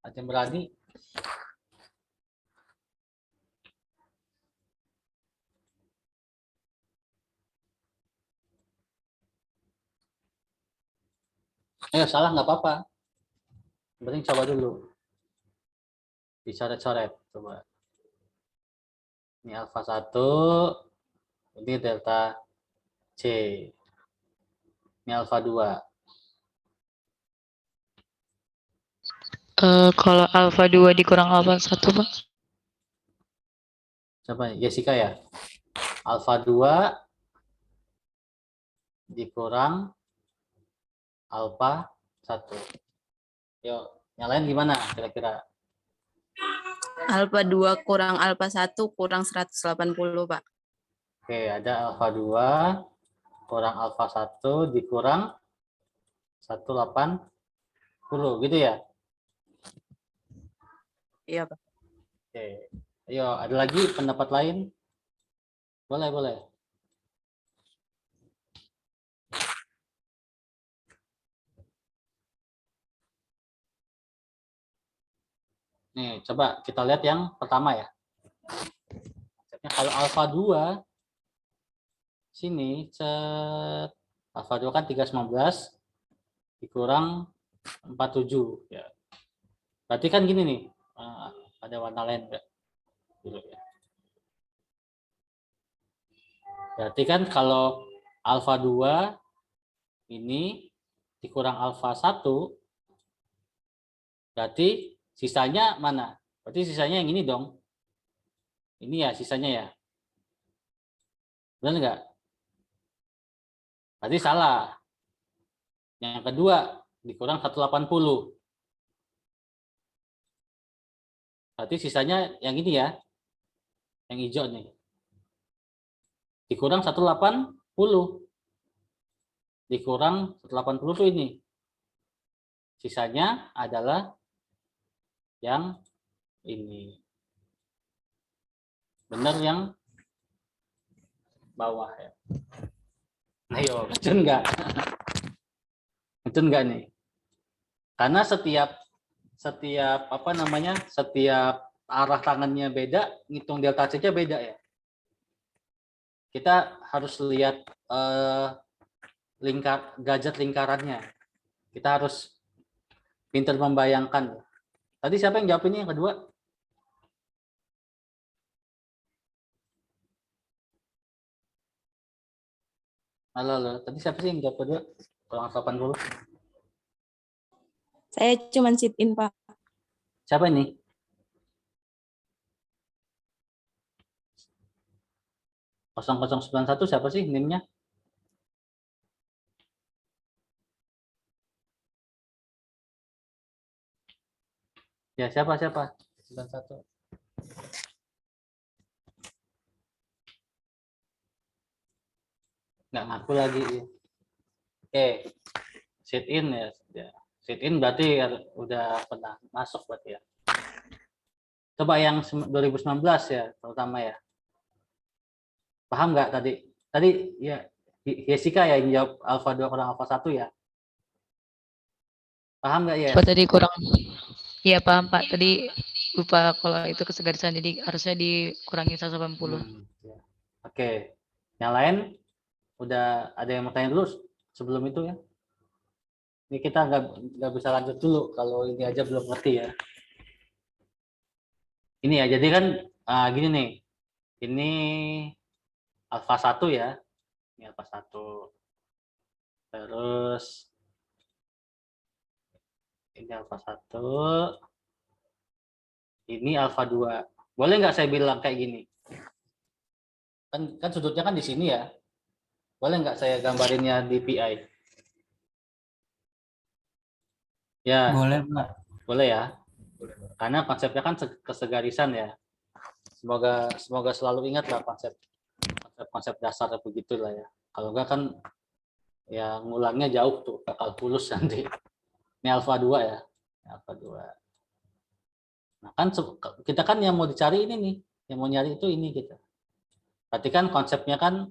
Ada yang berani? Salah nggak apa-apa. Penting coba dulu. Dicoret-coret, coba. Ini alfa 1, ini delta C. Ini alfa 2. Kalau alfa 2 dikurang alfa 1, Pak. Coba Jessica ya. Alfa 2 dikurang alfa 1. Yuk, yang lain gimana kira-kira? Alfa 2 kurang alfa 1 kurang 180, Pak. Oke, ada alfa 2 kurang alfa 1 dikurang 180 gitu ya? Iya, Pak. Oke. Ayo, ada lagi pendapat lain? Boleh, boleh. Nih, coba kita lihat yang pertama ya. Kalau alfa 2 sini alfa 2 kan 319 dikurang 47 ya. Berarti kan gini nih. Ada warna lain enggak? Dulu ya. Berarti kan kalau alfa 2 ini dikurang alfa 1 berarti sisanya mana? Berarti sisanya yang ini dong. Ini ya sisanya ya. Benar enggak? Berarti salah. Yang kedua dikurang 180. Berarti sisanya yang ini ya. Yang hijau nih. Dikurang 180. Dikurang 180 itu ini. Sisanya adalah yang ini. Benar yang bawah ya. Ayo, betul enggak? Betul enggak nih? Karena setiap apa namanya? Setiap arah tangannya beda, ngitung delta C-nya beda ya. Kita harus lihat gadget lingkarannya. Kita harus pintar membayangkan. Tadi siapa yang jawab ini yang kedua? Halo. Tadi siapa sih yang jawab kedua? Kurang 80. Saya cuma sit in, Pak. Siapa ini? (0091) siapa sih NIM-nya? Ya, siapa? 91. Nggak ngaku lagi. Oke. Sit in ya. Sit in berarti udah pernah masuk berarti ya. Coba yang 2019 ya, terutama ya. Paham nggak tadi? Tadi ya Jessica ya yang jawab alfa 2 kurang alfa 1 ya. Paham nggak ya? Apa tadi kurang? Iya paham Pak. Tadi lupa kalau itu kesegarisan, jadi harusnya dikurangi 180. Ya. Oke. Yang lain udah ada yang mau tanya dulu sebelum itu ya? Ini kita nggak bisa lanjut dulu kalau ini aja belum ngerti ya. Ini ya, jadi kan gini nih. Ini alfa 1 ya. Ini alfa 1. Terus ini alfa 1. Ini alfa 2. Boleh nggak saya bilang kayak gini? Kan sudutnya kan di sini ya. Boleh nggak saya gambarinnya di PI? Ya. Boleh, Pak. Boleh ya. Karena konsepnya kan kesegarisan ya. Semoga selalu ingat lah konsep dasar begitulah ya. Kalau enggak kan ya ngulangnya jauh tuh ke kalkulus nanti. Ini alfa 2 ya. Ini alfa 2. Nah, kan kita kan yang mau dicari ini nih. Yang mau nyari itu ini gitu. Berarti kan konsepnya kan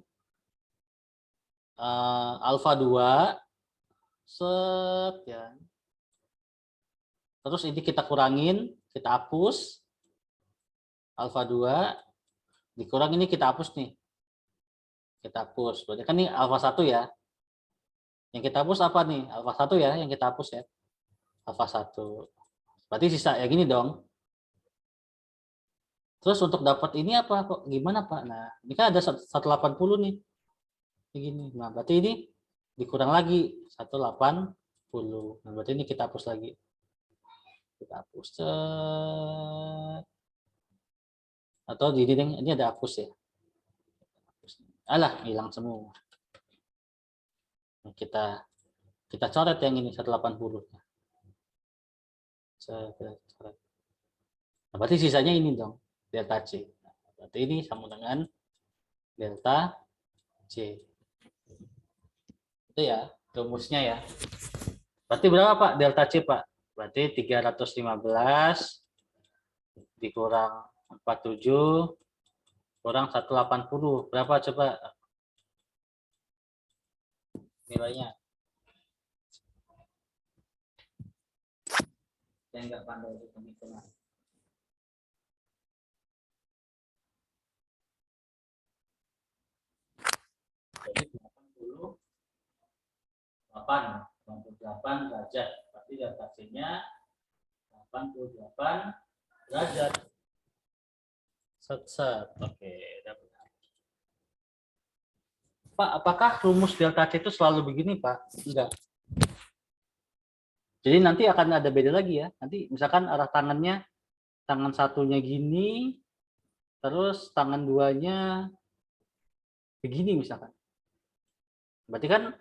alfa 2 set ya. Terus ini kita kurangin, kita hapus. Alfa 2 dikurang ini kita hapus nih. Kita hapus. Berarti kan ini alfa 1 ya. Yang kita hapus apa nih? Alfa 1 ya yang kita hapus ya. Alfa 1. Berarti sisa ya gini dong. Terus untuk dapat ini apa? Gimana Pak? Nah, ini kan ada 180 nih. Begini. Nah, berarti ini dikurang lagi 180. Nah, berarti ini kita hapus lagi. Kita hapus. Atau ini ada hapus ya. Alah, hilang semua. Kita coret yang ini 180. Nah, berarti sisanya ini dong, delta C. Berarti ini sama dengan delta C. Itu ya, rumusnya ya. Berarti berapa Pak delta C Pak? Berarti 315 dikurang 47 kurang 180. Berapa coba nilainya? Saya nggak pandai untuk penghitungan. Jadi 88 derajat. Berarti delta C-nya 88 derajat. Set. Oke, dapat. Pak, apakah rumus delta C itu selalu begini, Pak? Enggak. Jadi nanti akan ada beda lagi ya. Nanti misalkan arah tangannya, tangan satunya gini, terus tangan duanya begini misalkan. Berarti kan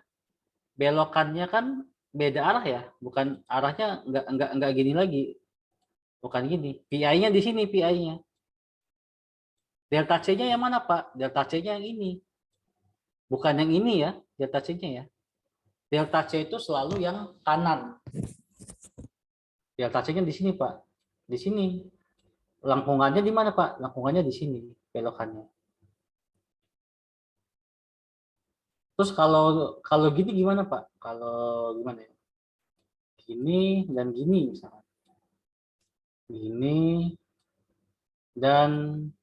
belokannya kan beda arah ya, bukan arahnya enggak gini lagi. Bukan gini. PI-nya di sini PI-nya. Delta C-nya yang mana, Pak? Delta C-nya yang ini. Bukan yang ini ya, delta C-nya ya. Delta C itu selalu yang kanan. Delta C-nya di sini, Pak. Di sini. Lengkungannya di mana, Pak? Lengkungannya di sini, belokannya. Terus kalau gini gimana, Pak? Kalau gimana ya? Gini dan gini misalkan. Gini dan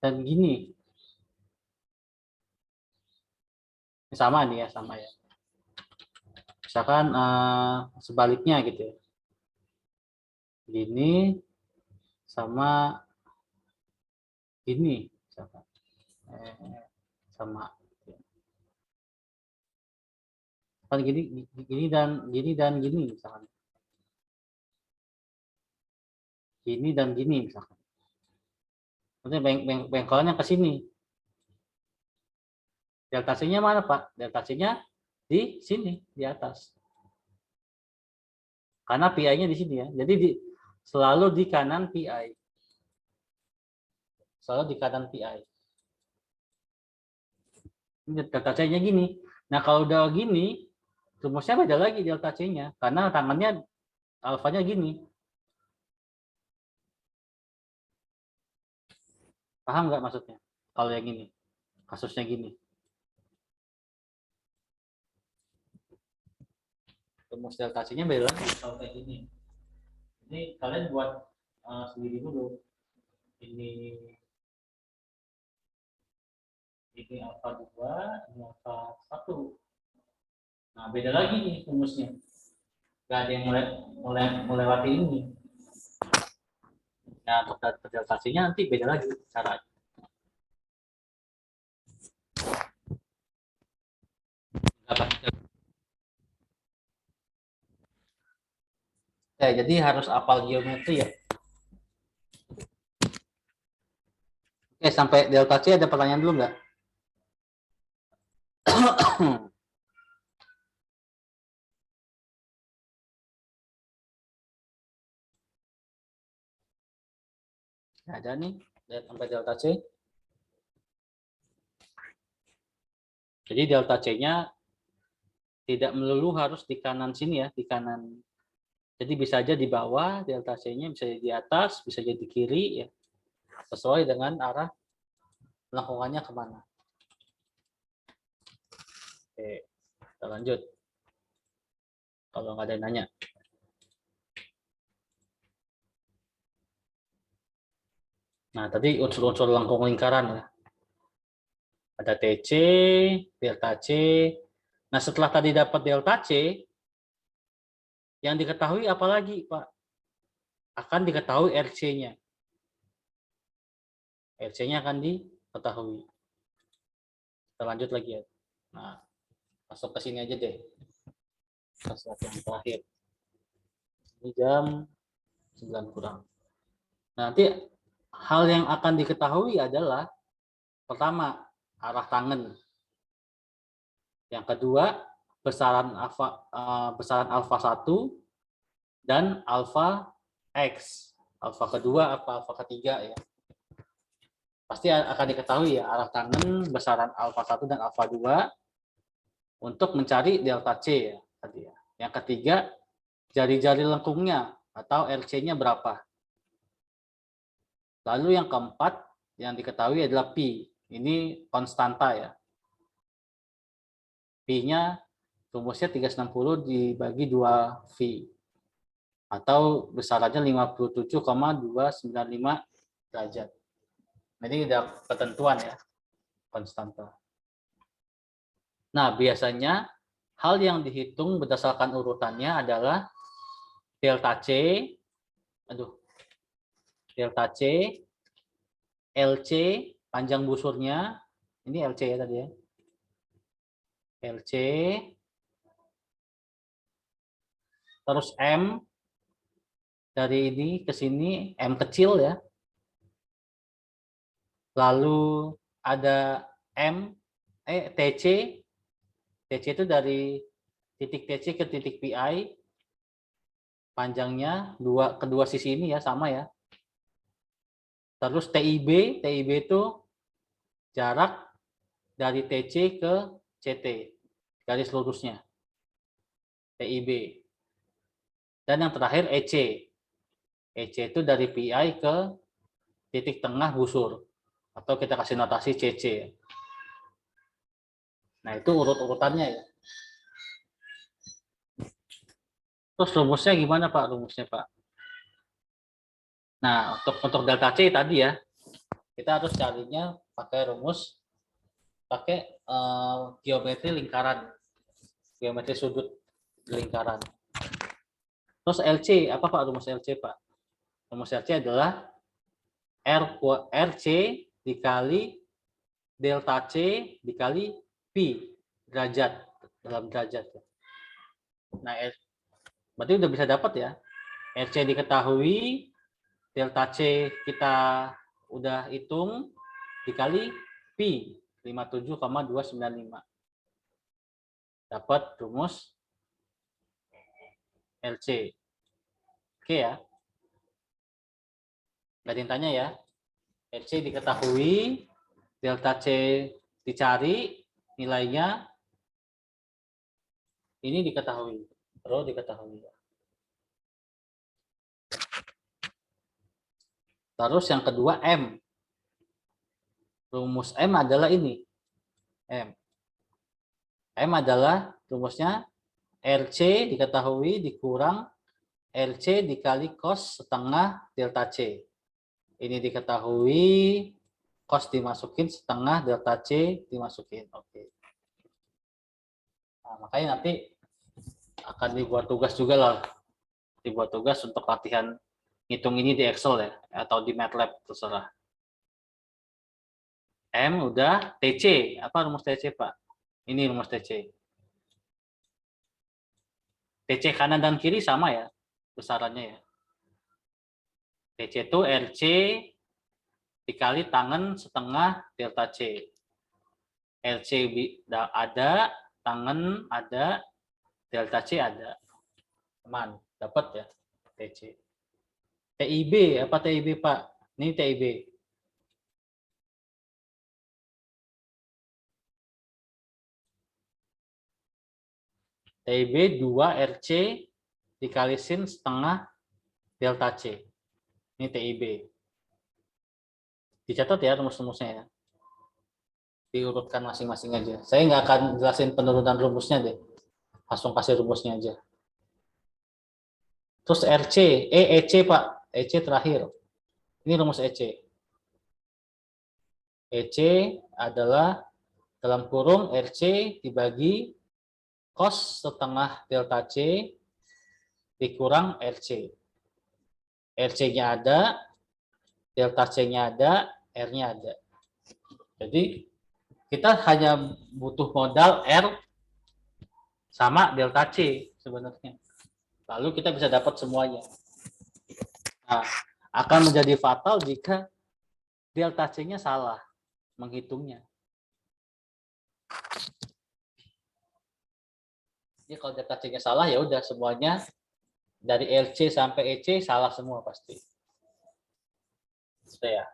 gini. Ini sama nih ya, sama ya. Misalkan sebaliknya gitu ya. Gini sama gini, misalkan. Sama. Kan gini dan gini misalkan. Gini dan gini misalkan. Maksudnya bengkolannya ke sini. Delta C-nya mana, Pak? Delta C-nya di sini, di atas. Karena PI-nya di sini ya. Jadi selalu di kanan PI. Selalu di kanan PI. Delta C-nya gini. Nah, kalau udah gini, rumusnya beda lagi delta C-nya. Karena tangannya alfanya gini. Paham nggak maksudnya? Kalau yang ini, kasusnya gini. Rumus delta C-nya beda lagi kalau kayak gini. Ini kalian buat sendiri dulu. Ini alfa 2, ini alfa 1. Nah, beda lagi nih rumusnya. Nggak ada yang melewati ini. Nah, untuk delta C-nya nanti beda lagi caranya. Ya, jadi harus hafal geometri ya. Oke, sampai delta C ada pertanyaan dulu nggak? Ada nih, sampai delta C. Jadi delta C-nya tidak melulu harus di kanan sini ya, di kanan. Jadi bisa aja di bawah, delta C-nya bisa jadi di atas, bisa jadi di kiri ya. Sesuai dengan arah lengkungannya kemana. Oke, kita lanjut. Kalau nggak ada yang nanya. Nah, tadi unsur-unsur lengkung lingkaran ya. Ada TC, delta C. Nah, setelah tadi dapat delta C, yang diketahui apa lagi, Pak? Akan diketahui RC-nya. RC-nya akan diketahui. Kita lanjut lagi ya. Nah, masuk ke sini aja deh. Slide yang terakhir. Ini jam 9 kurang. Nanti hal yang akan diketahui adalah pertama, arah tangan. Yang kedua, besaran alfa 1 dan alfa X. Alfa kedua, alfa ketiga ya. Pasti akan diketahui ya arah tangan, besaran alfa 1 dan alfa 2 untuk mencari delta C ya tadi ya. Yang ketiga, jari-jari lengkungnya atau RC-nya berapa. Lalu yang keempat yang diketahui adalah Pi. Ini konstanta ya. Pi-nya rumusnya 360 dibagi 2V. Atau besarannya 57,295 derajat. Nah, ini udah ketentuan ya, konstanta. Nah, biasanya hal yang dihitung berdasarkan urutannya adalah delta C, delta C, LC, panjang busurnya, ini LC ya tadi ya, LC, terus M, dari ini ke sini, M kecil ya, lalu ada TC, TC itu dari titik TC ke titik PI, panjangnya kedua sisi ini ya sama ya. Terus TIB itu jarak dari TC ke CT, garis lurusnya, TIB. Dan yang terakhir EC. EC itu dari PI ke titik tengah busur, atau kita kasih notasi CC. Nah, itu urut-urutannya ya. Terus rumusnya gimana Pak? Rumusnya Pak? Nah, untuk delta C tadi ya, kita harus carinya pakai rumus, pakai geometri lingkaran, geometri sudut lingkaran. Terus LC, apa Pak rumus LC Pak? Rumus LC adalah RC dikali delta C dikali Pi derajat, dalam derajat. Nah, berarti udah bisa dapat ya. RC diketahui, delta C kita udah hitung, dikali Pi 57,295. Dapat rumus LC. Oke ya. Nggak ada yang tanya ya. LC diketahui, delta C dicari, nilainya ini diketahui. Rho diketahui. Terus yang kedua M. Rumus M adalah ini. M adalah rumusnya RC diketahui dikurang LC dikali cos setengah delta C. Ini diketahui, cos dimasukin, setengah delta C dimasukin. Oke. Nah, makanya nanti akan dibuat tugas juga lah. Dibuat tugas untuk latihan ngitung ini di Excel ya, atau di MATLAB, terserah. M udah, TC. Apa rumus TC, Pak? Ini rumus TC. TC kanan dan kiri sama ya, besarannya ya. TC itu RC dikali tangan setengah delta C. RC ada, tangan ada, delta C ada. Teman, dapat ya TC. TIB, apa TIB Pak? Ini TIB. TIB 2RC dikali sin setengah delta C. Ini TIB. Dicatat ya rumus-rumusnya ya. Diurutkan masing-masing aja. Saya nggak akan jelasin penurunan rumusnya deh. Langsung kasih rumusnya aja. Terus RC, EC Pak. EC terakhir. Ini rumus EC. EC adalah dalam kurung RC dibagi cos setengah delta C dikurang RC. RC-nya ada, delta C-nya ada, R-nya ada. Jadi kita hanya butuh modal R sama delta C sebenarnya. Lalu kita bisa dapat semuanya. Nah, akan menjadi fatal jika delta C-nya salah menghitungnya. Jadi kalau delta C-nya salah ya udah semuanya dari LC sampai EC salah semua pasti. Sudah ya.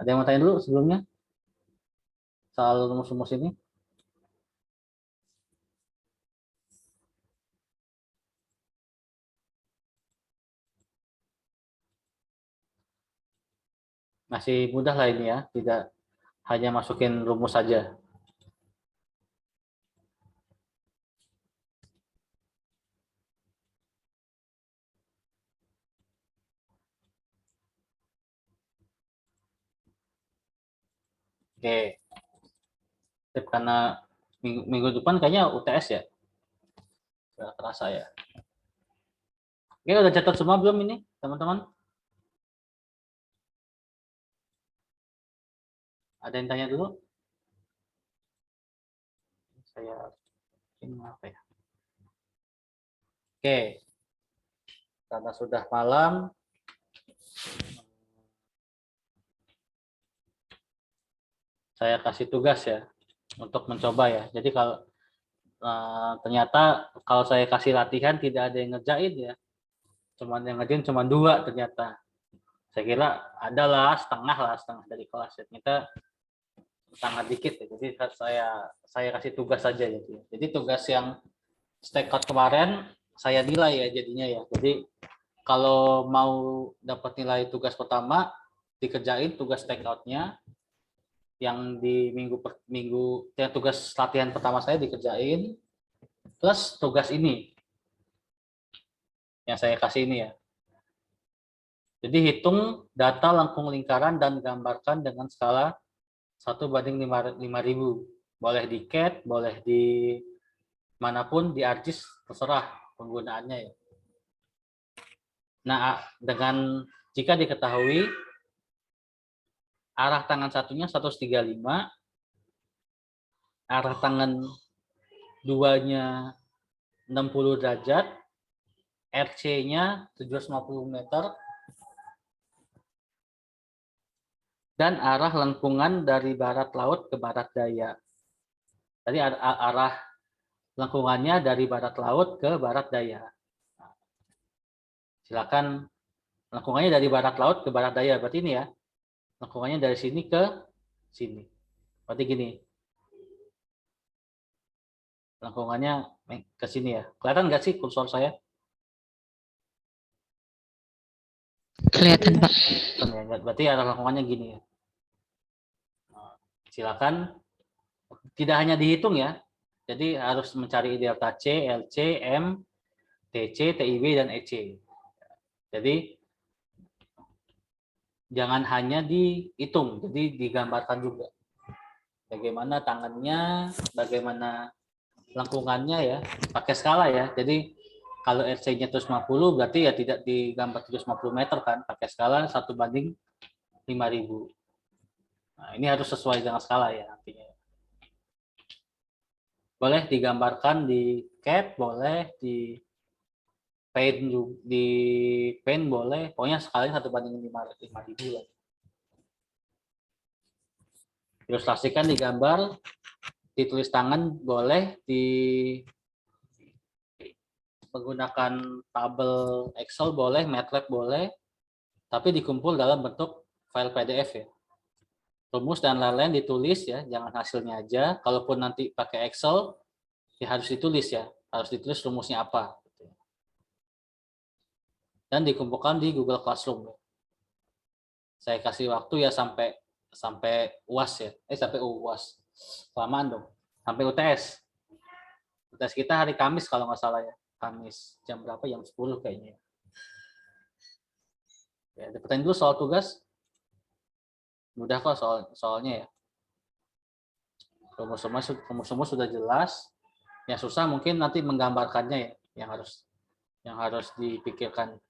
Ada yang mau tanya dulu sebelumnya? Soal rumus-rumus ini? Masih mudah lah ini ya, tidak hanya masukin rumus saja. Oke. Karena minggu depan kayaknya UTS ya. Nggak terasa ya. Oke, udah catat semua belum ini, teman-teman? Ada yang tanya dulu? Saya ini apa ya? Oke. Karena sudah malam, saya kasih tugas ya untuk mencoba ya. Jadi kalau ternyata kalau saya kasih latihan tidak ada yang ngerjain ya. Cuman yang ngerjain cuma 2 ternyata. Saya kira adalah setengah dari kelas. Ternyata sangat dikit ya. Jadi saya kasih tugas saja ya. Jadi tugas yang stakeout kemarin saya nilai ya jadinya ya. Jadi kalau mau dapat nilai tugas pertama dikerjain tugas stakeoutnya yang di minggu yang tugas latihan pertama saya dikerjain plus tugas ini yang saya kasih ini ya. Jadi hitung data lengkung lingkaran dan gambarkan dengan skala 1/5.000. Boleh di CAT, boleh di manapun, di ArcGIS, terserah penggunaannya ya. Nah, dengan jika diketahui arah tangan satunya 135, arah tangan duanya 60 derajat, RC-nya 750 meter, dan arah lengkungan dari barat laut ke barat daya. Tadi arah lengkungannya dari barat laut ke barat daya. Silakan lengkungannya dari barat laut ke barat daya, berarti ini ya. Lengkungannya dari sini ke sini. Berarti gini. Lengkungannya ke sini ya. Kelihatan nggak sih kursor saya? Kelihatan, Pak. Berarti arah lengkungannya gini ya. Silakan. Tidak hanya dihitung ya. Jadi harus mencari delta C, LC, M, TC, TIB, dan EC. Jadi jangan hanya dihitung, jadi digambarkan juga. Bagaimana tangannya, bagaimana lengkungannya ya, pakai skala ya. Jadi kalau RC-nya 150 berarti ya tidak digambar 750 meter kan, pakai skala 1/5000. Nah, ini harus sesuai dengan skala ya nantinya. Boleh digambarkan di CAT, boleh di Paint boleh, pokoknya skalanya 1/5.000 lah. Ilustrasikan di gambar, ditulis tangan boleh, menggunakan tabel Excel boleh, MATLAB boleh, tapi dikumpul dalam bentuk file PDF ya. Rumus dan lain-lain ditulis ya, jangan hasilnya aja. Kalaupun nanti pakai Excel, ya harus ditulis ya, harus ditulis rumusnya apa. Dan dikumpulkan di Google Classroom. Saya kasih waktu ya sampai UAS ya. Sampai UAS. Kelamaan dong. Sampai UTS. UTS kita hari Kamis kalau nggak salah ya. Kamis jam berapa? Jam 10 kayaknya. Ya, dapetin dulu soal tugas. Mudah kok soalnya ya. Rumus-rumus sudah jelas. Yang susah mungkin nanti menggambarkannya ya, yang harus dipikirkan.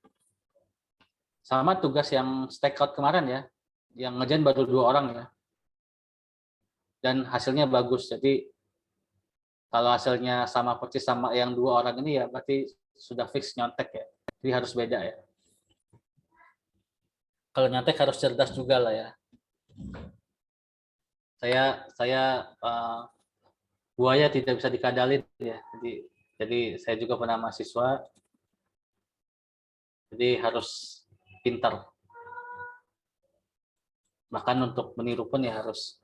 Sama tugas yang stakeout kemarin ya, yang ngerjain baru 2 orang ya. Dan hasilnya bagus. Jadi kalau hasilnya sama persis sama yang 2 orang ini ya berarti sudah fix nyontek ya. Jadi harus beda ya. Kalau nyontek harus cerdas juga lah ya. Saya buaya tidak bisa dikadalin ya. Jadi saya juga pernah mahasiswa. Jadi harus pintar. Bahkan untuk meniru pun ya harus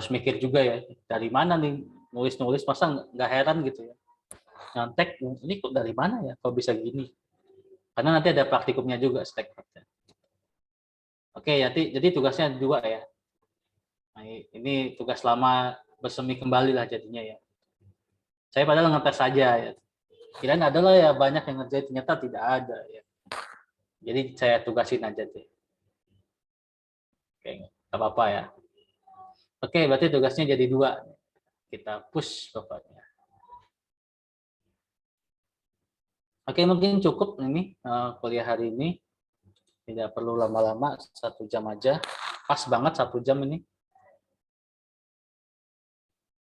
mikir juga ya. Dari mana nih nulis masa nggak heran gitu ya. Nyontek ini kok dari mana ya? Kok bisa gini? Karena nanti ada praktikumnya juga stakeout-nya. Oke, jadi tugasnya 2 ya. Nah, ini tugas lama bersemi kembali lah jadinya ya. Saya padahal ngetes saja ya. Kirain ada lah ya banyak yang ngerjain, ternyata tidak ada ya. Jadi saya tugasin aja deh. Oke, nggak apa-apa ya. Oke, berarti tugasnya jadi 2. Kita push pokoknya. Oke, mungkin cukup ini kuliah hari ini. Tidak perlu lama-lama, 1 jam aja. Pas banget 1 jam ini.